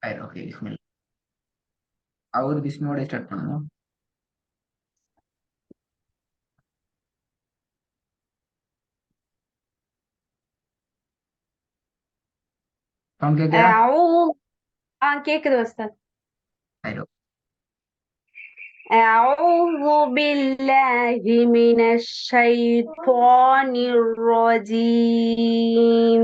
சரி ஓகே பிஸ்மில்லா. அவர் பிஸ்மியோட ஸ்டார்ட் பண்ணுவோம். சவுண்ட் கேக்குதா? أعوذ கேக்குது உஸ்தாத். சரி أعوذ بالله من الشيطان الرجيم.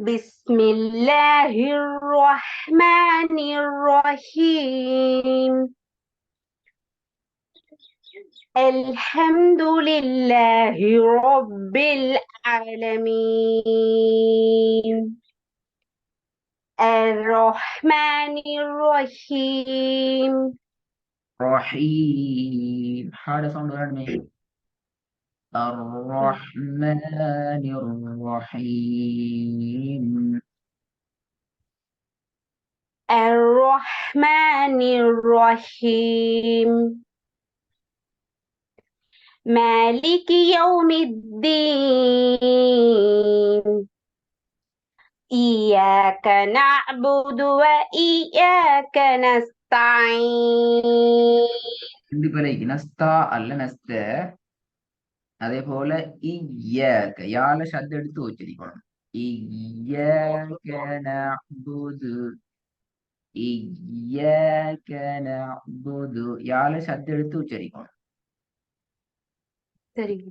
بسم الله الرحمن الرحيم. الحمد لله رب العالمين. الرحمن الرحيم. رحيم. حاجة ساوند வரணுமே. الرحمن الرحيم. الرحمن الرحيم. مالك يوم الدين. إياك نعبد وإياك نستعين. ரெண்டு பேரை நஸ்தா அல்ல நஸ்த. அதே போல இய்யாக யால ஷத் எடுத்து உச்சரிக்கணும். இய்யாக நஅ்புது. இய்யாக நஅ்புது யால ஷத் எடுத்து உச்சரிக்கணும். சரிங்க.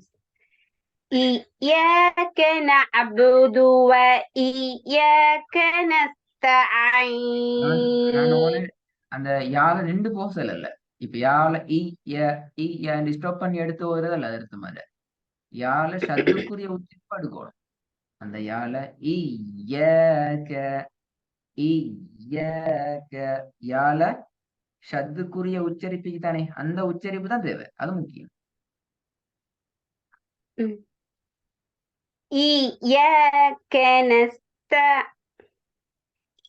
إياك نعبد وإياك நான் نستعين. அந்த யால ரெண்டு போசல் இல்ல. இப்ப யால ஸ்டாப் பண்ணி எடுத்து வருது அல்ல அது மாதிரி யால ஷத்துக்குரிய உச்சரிப்பு எடுக்கணும். அந்த யால இய்யாக இய்யாக யால ஷத்துக்குரிய உச்சரிப்புக்கு தானே அந்த உச்சரிப்பு தான் தேவை. அது முக்கியம். إياك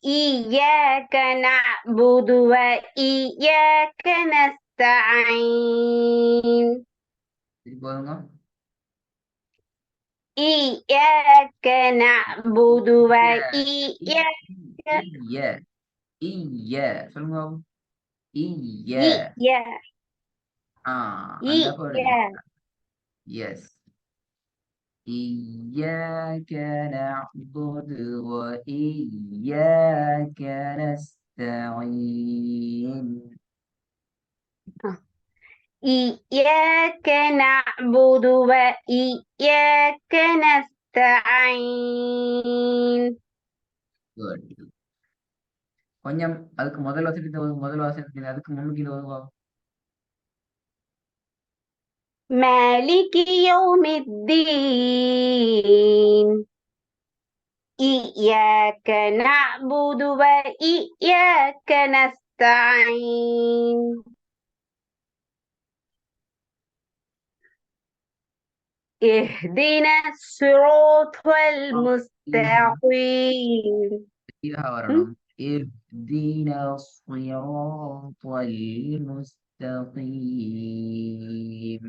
إياك نعبد وإياك نستعين. போதுங்க. إياك نعبد وإياك ஈய ஈய சொல்லுங்க. ஈய إياك அந்த போடுங்க. إياك எஸ். إياك نعبد وإياك نستعين. إياك نعبد وإياك نستعين. Good. கொஞ்சம் அதுக்கு முதல் வசனத்தில் அதுக்கு முன்னுக்கு இது வருவா. مالك يوم الدين. إياك نعبد وإياك نستعين. اهدنا الصراط المستقيم. فيها வரணும். اهدنا الصراط المستقيم.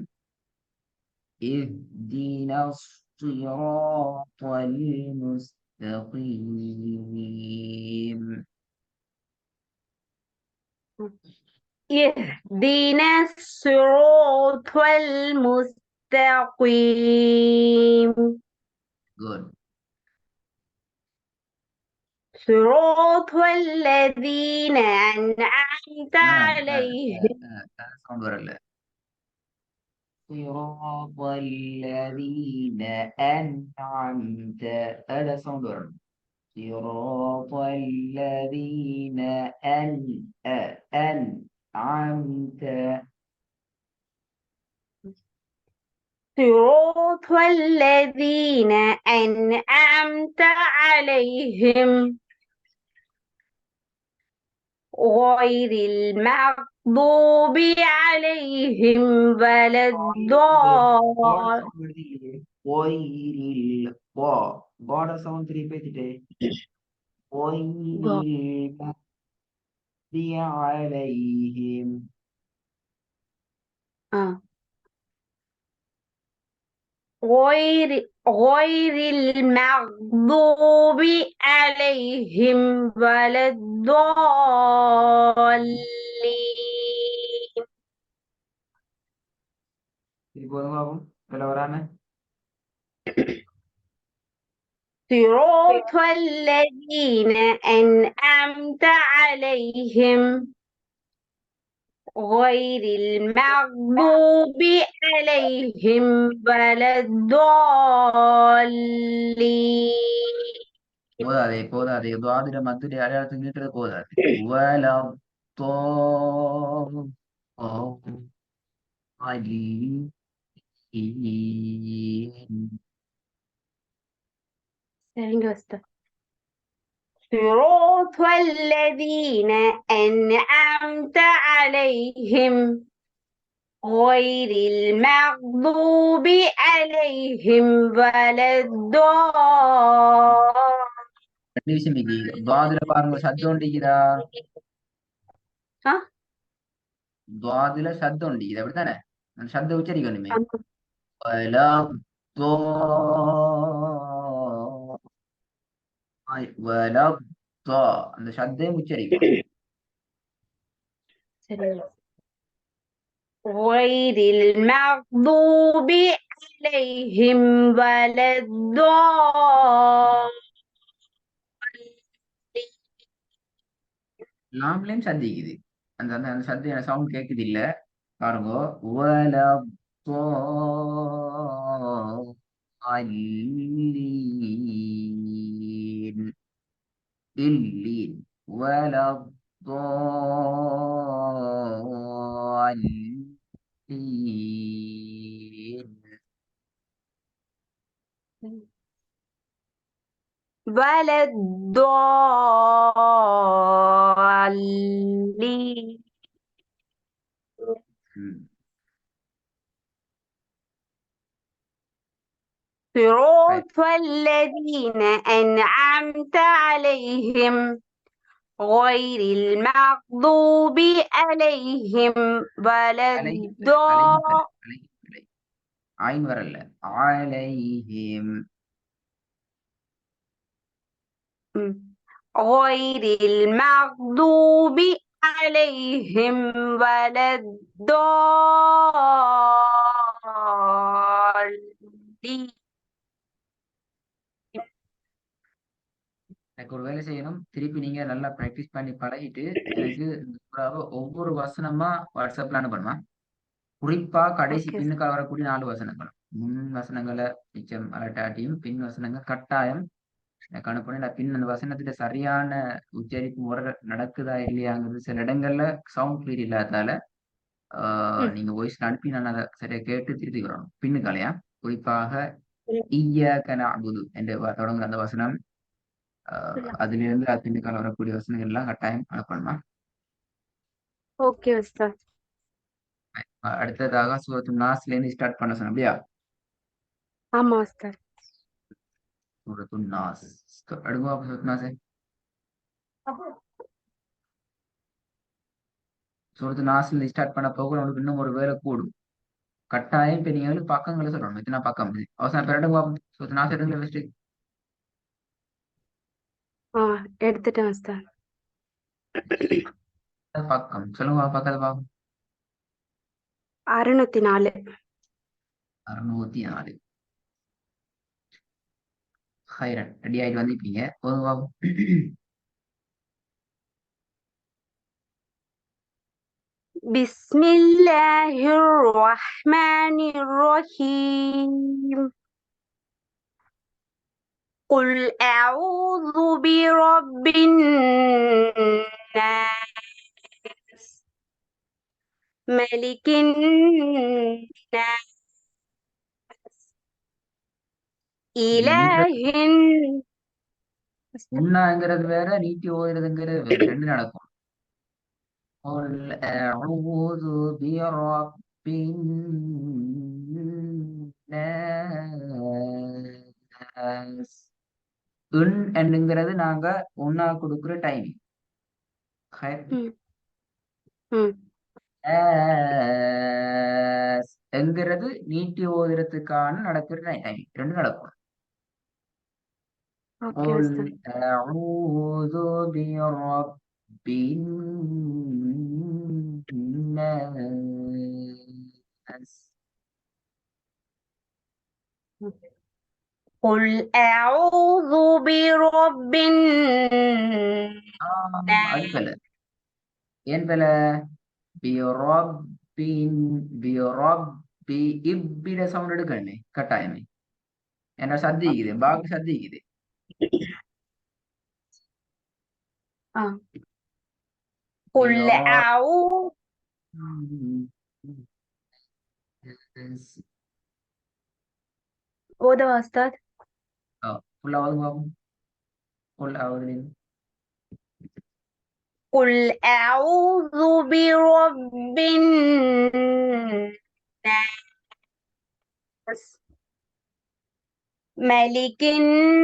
اهدنا الصراط المستقيم. اهدنا الصراط المستقيم. Good. صراط الذين أنعمت عليهم. sound வரல. صراط الذين أنعمت. هذا sound வரணும். صراط الذين أنعمت. صراط الذين أنعمت عليهم غير المغضوب عليهم ولا الضالين. غير God sound திருப்பி பேசிட்டே. غير المغضوب عليهم. غير غير المغضوب عليهم ولا الضالين திருப்பி ஒரு பாபு இதுல வராம صراط الذين أنعمت عليهم غير المغضوب عليهم ولا الضالين போதாதே போதாதே துவாதிர மத்துடைய அடையாளத்துக்கு நீட்டுறது போதாது வலம் தோ அலீம் சரிங்க உஸ்தாத். صراط الذين أنعمت عليهم غير المغضوب عليهم ولا ரெண்டு விஷயம் இருக்கு துவாதிர பாருங்க சத்தம் உண்டிக்குதா துவாதில சத்தம் உண்டிக்குது அப்படித்தானே அந்த சத்தம் உச்சரிக்கணுமே வலம் தோ வலம் தோ அந்த சத்தையும் உச்சரிக்கணும் غير المغضوب عليهم ولا الضالين லாம்லயும் சந்திக்குது அந்த அந்த அந்த சத்த சவுண்ட் கேக்குது இல்ல பாருங்க வலம் தோ அல்லீன் இல்லீன் வலம் தோ அல்லீன் ولا الضالين صراط الذين أنعمت عليهم غير المغضوب عليهم ولا அலைஹிம் அலைஹிம் அலைஹிம் ஆயின் வரல அலைஹிம் غير المغضوب عليهم ولا الضالين எனக்கு ஒரு வேலை செய்யணும் திருப்பி நீங்க நல்லா பிராக்டிஸ் பண்ணி பழகிட்டு எனக்கு இந்த சூறாவை ஒவ்வொரு வசனமா வாட்ஸ்அப்ல அனுப்பணுமா குறிப்பா கடைசி ஓகே பின்னுக்கால வரக்கூடிய 4 வசனங்கள் முன் வசனங்களை மிச்சம் அலட்டாட்டியும் பின் வசனங்கள் கட்டாயம் எனக்கு அனுப்பணும் நான் பின் அந்த வசனத்துல சரியான உச்சரிப்பு முறை நடக்குதா இல்லையாங்கிறது சில இடங்கள்ல சவுண்ட் கிளியர் இல்லாததால நீங்க வாய்ஸ் அனுப்பி நான் அதை சரியா கேட்டு திருத்தி வரணும் பின்னுக்காலையா குறிப்பாக ஈய்யாக்க நஅ்புது என்று தொடங்குற அந்த வசனம் அதிலிருந்து அது பின்னுக்கால வரக்கூடிய வசனங்கள் எல்லாம் கட்டாயம் அனுப்பணுமா ஓகே உஸ்தாத். அடுத்ததாக சூரத்து நாஸ்ல இருந்து ஸ்டார்ட் பண்ண சொன்னோம் இல்லையா ஆமா உஸ்தாத். சூரத்து நாஸ் அடுங்க சூரத்து நாஸே சூரத்து நாஸ்ல இருந்து ஸ்டார்ட் பண்ண போக உங்களுக்கு இன்னும் ஒரு வேலை கூடும் கட்டாயம் இப்ப நீங்க வந்து பக்கங்களை சொல்லணும் இத்தனை பக்கம் அவசரம் பிறடுங்க சூரத்து நாஸ் எடுங்க ஃபர்ஸ்ட் எடுத்துட்டேன் உஸ்தாத். பக்கம் சொல்லுங்க பக்கத்தை பார்ப்போம் 604 604 ஹைரன் ரெடி ஆயிட்டு வந்துருப்பீங்க போதும் பாபு بسم الله الرحمن الرحيم قل أعوذ برب الناس ملك الناس إله உண்ணாங்கிறது வேற நீட்டி ஓதுறதுங்கிறது வேற ரெண்டு நடக்கும் قل أعوذ برب الناس என்னுங்கிறது நாங்க ஒன்னா கொடுக்குற டைமிங் ம் என்கிறது நீட்டி ஓதுறதுக்கான நடக்கிற டைம் ரெண்டு நடக்கும். ஓகே قل உஸ்தாத். أعوذ برب الناس. قل أعوذ برب அது الناس. பல ஏன் பல பிரப்பின் பிரப்பி இப்பிட சவுண்ட் எடுக்கண்ணே கட்டாயமே என்ன சத்திக்குது பாக்கு சத்திக்குது. آه. قل أعوذ. ஓதவா உஸ்தாத்? ஃபுல்லா ஓதுங்க. قل أعوذ قل أعوذ برب الناس ملك الناس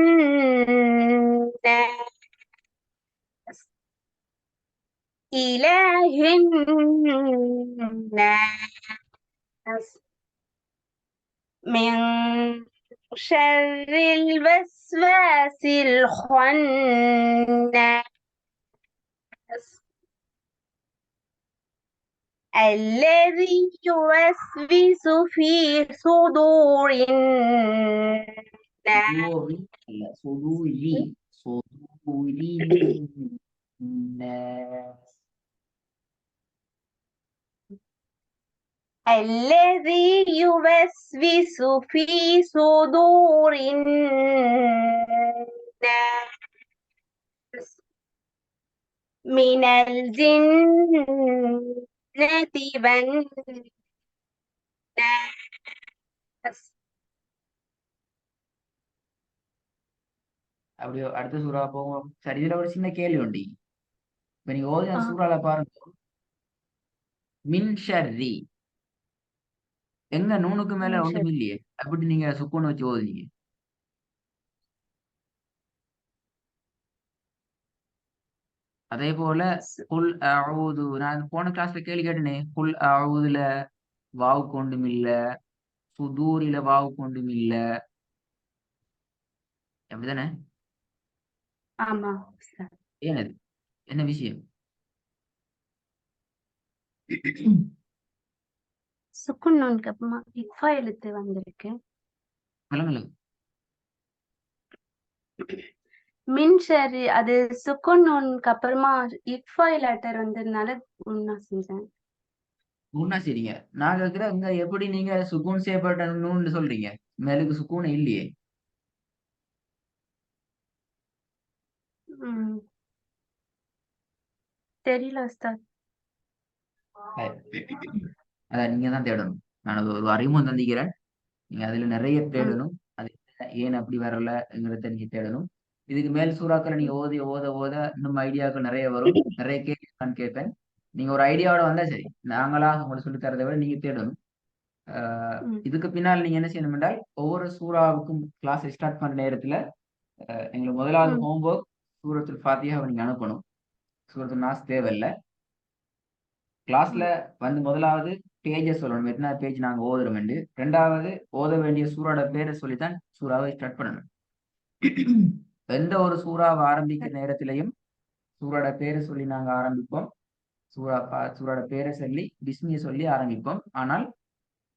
إله الناس من شر الوسواس الخناس الذي يوسوس في صدور الناس. صدوري صدوري الناس. الذي يوسوس في صدور الناس من الجنة والناس. அப்படியே அடுத்த சூறா போவோம். சரி, இதுல ஒரு சின்ன கேள்வி உண்டு. இப்ப நீங்க ஓதின சூறால பாருங்க, மின் ஷர்ரி எங்க நூனுக்கு மேல ஒண்ணும் இல்லையே, அப்படி நீங்க சுக்கூன் வச்சு ஓதுனீங்க. அதே போல குல் அஊது, நான் போன கிளாஸ்ல கேள்வி கேட்டேனே, குல் அஊதுல வாவுக்கு ஒன்றும் இல்ல, சுதூரில வாவுக்கு ஒன்றும் இல்ல, அப்படிதானே? ஆமா உஸ்தாத். ஏனது என்ன விஷயம்? சுக்குன் நூனுக்கு அப்புறமா இஃபா எழுத்து வந்திருக்கு. விளங்கல. மின் ஷர்ரி அது சுக்குன் நூனுக்கு அப்புறமா இஃபா லெட்டர் வந்ததுனால உன்னா செஞ்சேன். நூன்னா சரிங்க. நான் கேட்கிறேன், இங்க எப்படி நீங்க சுக்கூன் செய்யப்பட்ட நூன்னு சொல்றீங்க? மேலுக்கு சுக்கூன் இல்லையே. தெரியல உஸ்தாத். அதான் நீங்க தான் தேடணும். நான் அது ஒரு அறிமுகம் தந்திக்கிறேன். நீங்க அதுல நிறைய தேடணும். அது ஏன் அப்படி வரலங்கிறத நீங்க தேடணும். இதுக்கு மேல் சூறாக்களை நீங்க ஓதி ஓத ஓத இன்னும் ஐடியாக்கள் நிறைய வரும். நிறைய கேள்வி நான் கேட்பேன். நீங்க ஒரு ஐடியாவோட வந்தா சரி, நாங்களா உங்களுக்கு சொல்லி தரதை விட நீங்க தேடணும். இதுக்கு பின்னால் நீங்க என்ன செய்யணும் என்றால், ஒவ்வொரு சூறாவுக்கும் கிளாஸ் ஸ்டார்ட் பண்ற நேரத்துல எங்களுக்கு முதலாவது ஹோம்ஒர்க் சூரத்துல் ஃபாத்திஹாவை நீங்க அனுப்பணும். சூரத்துல் நாஸ் தேவையில்லை. கிளாஸ்ல வந்து முதலாவது பேஜை சொல்லணும், எத்தனை பேஜ் நாங்க ஓதுறோம். ரெண்டாவது ஓத வேண்டிய சூறாவோட பேரை சொல்லித்தான் சூறாவை ஸ்டார்ட் பண்ணணும். எந்த ஒரு சூறாவை ஆரம்பிக்கிற நேரத்திலையும் சூறாவோட பேரை சொல்லி நாங்க ஆரம்பிப்போம். சூறாவோட பேரை சொல்லி பிஸ்மியை சொல்லி ஆரம்பிப்போம். ஆனால்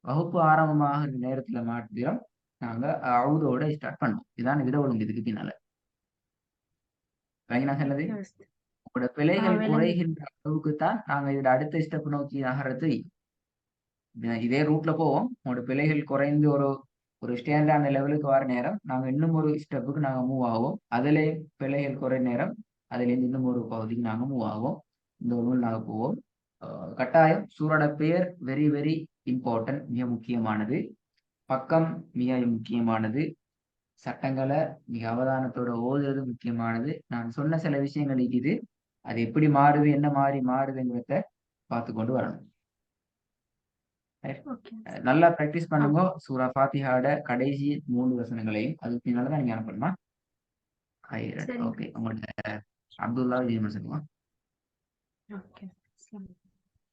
வகுப்பு ஆரம்பமாகிற நேரத்துல மாத்திரம் நாங்க அவுதோட ஸ்டார்ட் பண்ணுவோம். இதான் விட ஒழுங்கு இதுக்கு பின்னால. நான் சொன்னது உங்களோட பிழைகள் குறைகின்ற அளவுக்கு தான் நாங்க இதோட அடுத்த ஸ்டெப் நோக்கி நகர்றது. இதே ரூட்ல போவோம். உங்களோட பிழைகள் குறைந்து ஒரு ஒரு ஸ்டாண்டர்டான லெவலுக்கு வர நேரம் நாங்க இன்னும் ஒரு ஸ்டெப்புக்கு நாங்க மூவ் ஆகும். அதுல பிழைகள் குறை நேரம் அதுல இருந்து இன்னும் ஒரு பகுதிக்கு நாங்க மூவ் ஆகும். இந்த நூல் நாங்க போவோம். கட்டாயம் சூரோட பெயர் வெரி வெரி இம்பார்ட்டன்ட், மிக முக்கியமானது. பக்கம் மிக முக்கியமானது. சட்டங்களை மிக அவதானத்தோட ஓதுறது முக்கியமானது. நான் சொன்ன சில விஷயங்கள் இருக்குது, அது எப்படி மாறுது, என்ன மாதிரி மாறுதுங்கிறத பார்த்து கொண்டு வரணும். நல்லா பிராக்டிஸ் பண்ணுங்க சூரா ஃபாத்திஹாவோட கடைசி 3 வசனங்களையும். அதுக்கு பின்னால்தான் நீங்க அனுப்பணுமா? ஓகே, உங்களோட அப்துல்லா சொல்லுங்க.